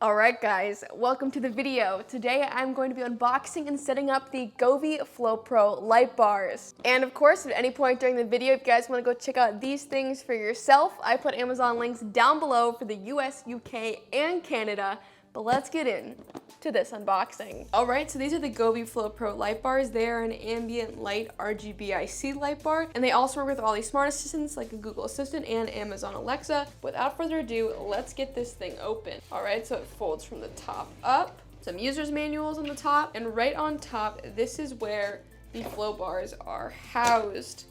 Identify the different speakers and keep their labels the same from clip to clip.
Speaker 1: Alright guys, welcome to the video. Today I'm going to be unboxing and setting up the Govee Flow Pro light bars. And of course, at any point during the video, if you guys want to go check out these things for yourself, I put Amazon links down below for the US, UK, and Canada. But let's get in to this unboxing. Alright, so these are the Govee Flow Pro light bars. They are an ambient light RGBIC light bar, and they also work with all these smart assistants like a Google Assistant and Amazon Alexa. Without further ado, let's get this thing open. Alright, so it folds from the top up. Some user's manuals on the top, and right on top, this is where the flow bars are housed.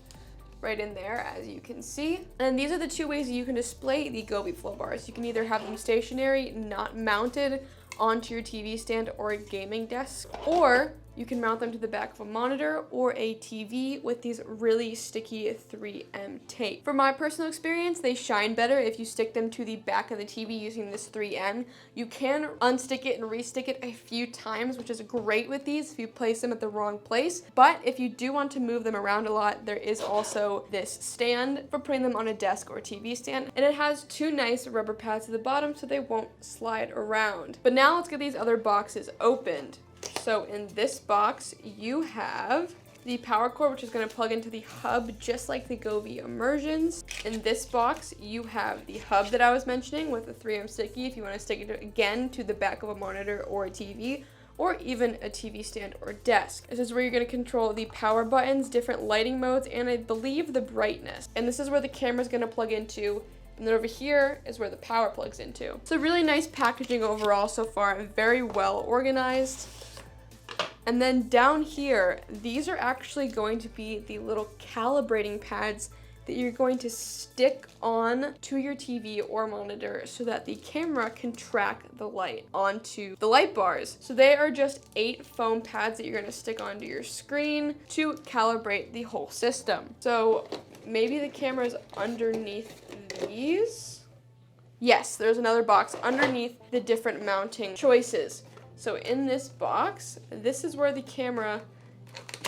Speaker 1: Right in there, as you can see. And these are the two ways you can display the Govee flow bars. You can either have them stationary, not mounted onto your TV stand or a gaming desk, or you can mount them to the back of a monitor or a TV with these really sticky 3M tape. From my personal experience, they shine better if you stick them to the back of the TV using this 3M. You can unstick it and restick it a few times, which is great with these if you place them at the wrong place. But if you do want to move them around a lot, there is also this stand for putting them on a desk or TV stand. And it has two nice rubber pads at the bottom so they won't slide around. But now let's get these other boxes opened. So in this box, you have the power cord, which is going to plug into the hub just like the Govee Immersions. In this box, you have the hub that I was mentioning with the 3M sticky if you want to stick it again to the back of a monitor or a TV, or even a TV stand or desk. This is where you're going to control the power buttons, different lighting modes, and I believe the brightness. And this is where the camera is going to plug into. And then over here is where the power plugs into. So really nice packaging overall so far, very well organized. And then down here, these are actually going to be the little calibrating pads that you're going to stick on to your TV or monitor so that the camera can track the light onto the light bars. So they are just 8 foam pads that you're going to stick onto your screen to calibrate the whole system. So maybe the camera's underneath these? Yes, there's another box underneath the different mounting choices. So in this box, this is where the camera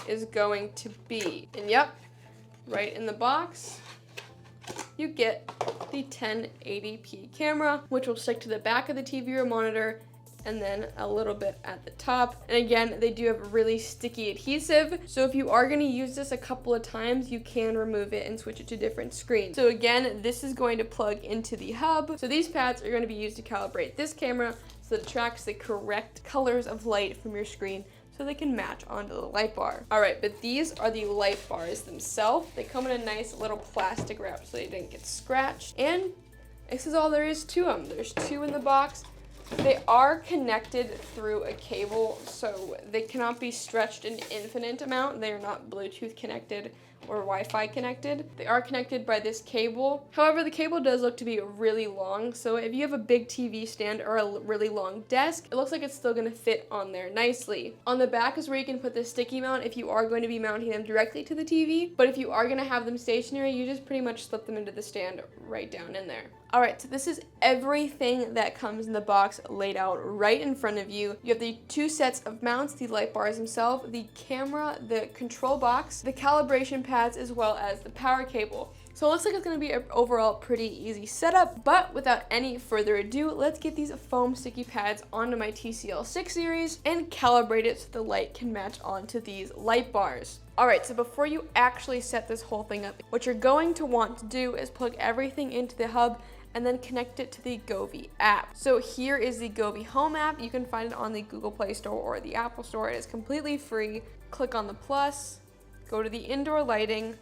Speaker 1: is going to be. And yep, right in the box, you get the 1080p camera, which will stick to the back of the TV or monitor, and then a little bit at the top. And again, they do have really sticky adhesive. So if you are gonna use this a couple of times, you can remove it and switch it to different screens. So again, this is going to plug into the hub. So these pads are gonna be used to calibrate this camera so that it tracks the correct colors of light from your screen so they can match onto the light bar. All right, but these are the light bars themselves. They come in a nice little plastic wrap so they didn't get scratched. And this is all there is to them. There's 2 in the box. They are connected through a cable, so they cannot be stretched an infinite amount. They are not Bluetooth connected or Wi-Fi connected. They are connected by this cable. However, the cable does look to be really long, so if you have a big TV stand or a really long desk, it looks like it's still gonna fit on there nicely. On the back is where you can put the sticky mount if you are going to be mounting them directly to the TV, but if you are gonna have them stationary, you just pretty much slip them into the stand right down in there. Alright, so this is everything that comes in the box laid out right in front of you. You have the 2 sets of mounts, the light bars themselves, the camera, the control box, the calibration pads, as well as the power cable. So it looks like it's going to be an overall pretty easy setup, but without any further ado, let's get these foam sticky pads onto my TCL 6 series and calibrate it so the light can match onto these light bars. Alright, so before you actually set this whole thing up, what you're going to want to do is plug everything into the hub and then connect it to the Govee app. So here is the Govee Home app. You can find it on the Google Play Store or the Apple Store. It is completely free. Click on the plus, go to the indoor lighting,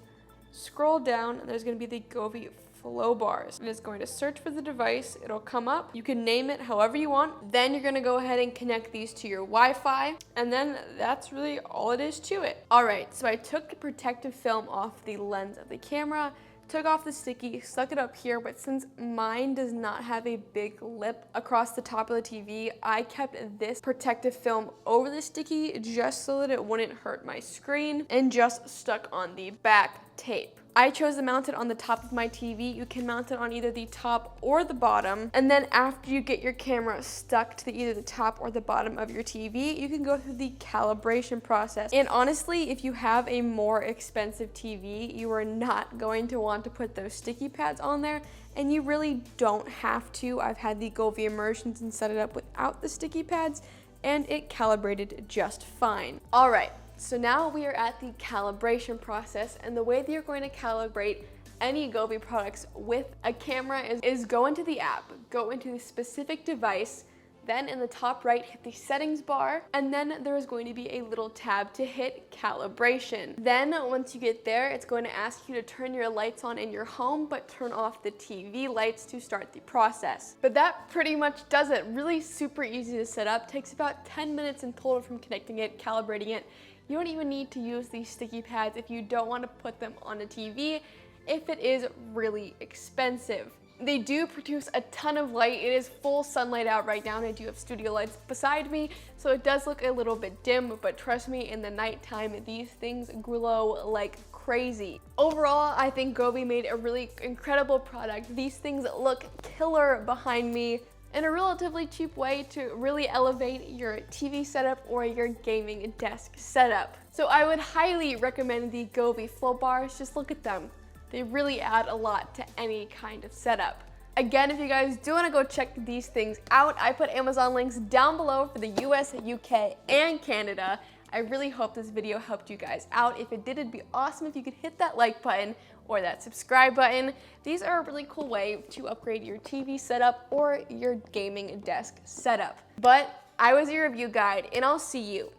Speaker 1: scroll down, and there's gonna be the Govee flow bars. And it's going to search for the device. It'll come up. You can name it however you want. Then you're gonna go ahead and connect these to your Wi-Fi. And then that's really all it is to it. All right, so I took the protective film off the lens of the camera, took off the sticky, stuck it up here, but since mine does not have a big lip across the top of the TV, I kept this protective film over the sticky just so that it wouldn't hurt my screen and just stuck on the back tape. I chose to mount it on the top of my TV. You can mount it on either the top or the bottom. And then after you get your camera stuck to either the top or the bottom of your TV, you can go through the calibration process. And honestly, if you have a more expensive TV, you are not going to want to put those sticky pads on there and you really don't have to. I've had the Govee immersions and set it up without the sticky pads, and it calibrated just fine. All right, so now we are at the calibration process, and the way that you're going to calibrate any Govee products with a camera is go into the app, go into the specific device, then in the top right, hit the settings bar, and then there is going to be a little tab to hit calibration. Then once you get there, it's going to ask you to turn your lights on in your home, but turn off the TV lights to start the process. But that pretty much does it. Really super easy to set up. Takes about 10 minutes in total from connecting it, calibrating it. You don't even need to use these sticky pads if you don't want to put them on a TV, if it is really expensive. They do produce a ton of light. It is full sunlight out right now, and I do have studio lights beside me, so it does look a little bit dim, but trust me, in the nighttime, these things glow like crazy. Overall, I think Govee made a really incredible product. These things look killer behind me in a relatively cheap way to really elevate your TV setup or your gaming desk setup. So I would highly recommend the Govee float bars. Just look at them. They really add a lot to any kind of setup. Again, if you guys do want to go check these things out, I put Amazon links down below for the US, UK, and Canada. I really hope this video helped you guys out. If it did, it'd be awesome if you could hit that like button or that subscribe button. These are a really cool way to upgrade your TV setup or your gaming desk setup. But I was your review guide, and I'll see you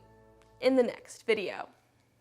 Speaker 1: in the next video.